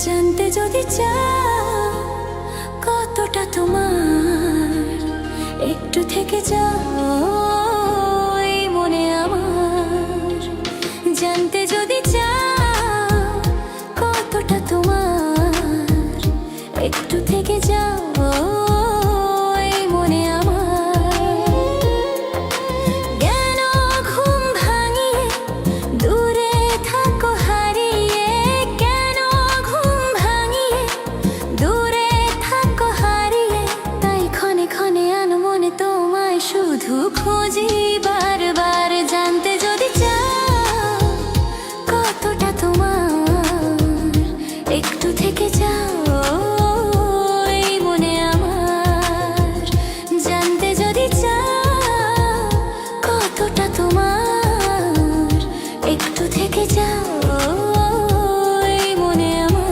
জানতে যদি চাও কতটা তোমার, একটু থেকে যাও এই মনে আমার। জানতে যদি চাও কতটা তোমার, একটু থেকে যাও এই মনে আমার। কেন ঘুম ভাঙিয়ে দূরে থাকো হারিয়ে, কেন ঘুম ভাঙিয়ে দূরে থাকো হারিয়ে, তাই ক্ষণে ক্ষণে আনমনে তোমায় শুধু খুঁজি বারবার। জানতে যদি চাও কতটা তোমার, একটু থেকে যাও এই মনে আমার। জানতে যদি চাও কতটা তোমার, একটু থেকে যাও এই মনে আমার।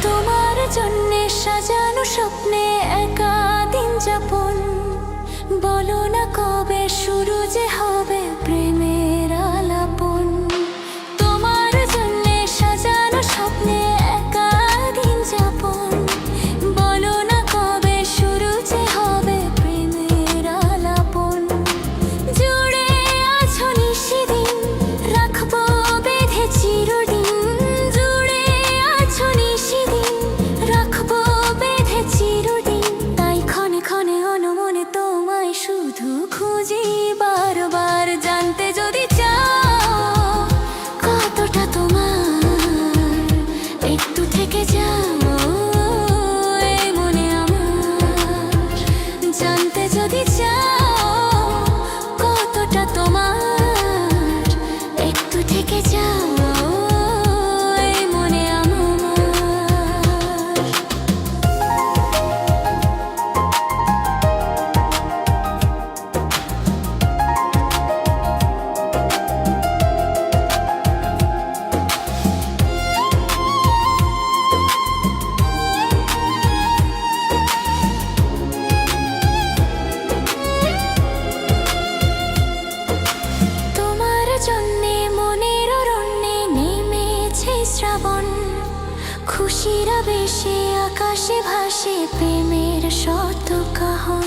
তোমার জন্যে সাজানো স্বপ্নে একা দিন যাপন, বলো না কবে শুরু যে হবে প্রেমের আলাপন। তোমার জন্যে সাজানো স্বপ্নে একা দিন যাপন, বলো না কবে শুরু যে হবে প্রেমের আলাপন। জুড়ে আছো নিশিদিন, রাখবো বেঁধে চিরদিন। জুড়ে আছো নিশিদিন, রাখবো বেঁধে চিরদিন, তাই ক্ষণে ক্ষণে অনমনে তোমায় শুধু খুঁজি বারবার। জানতে যদি চাও কতটা তোমার, একটু থেকে যাও এই মনে আমার। জানতে যদি চাও কতটা তোমার, একটু থেকে যাও এই মনে আমার। তোমার জন্যে মনের অরণ্যে নেমেছে শ্রাবণ, খুশির আবেশে আকাশে ভাসে প্রেমের শত কাহন।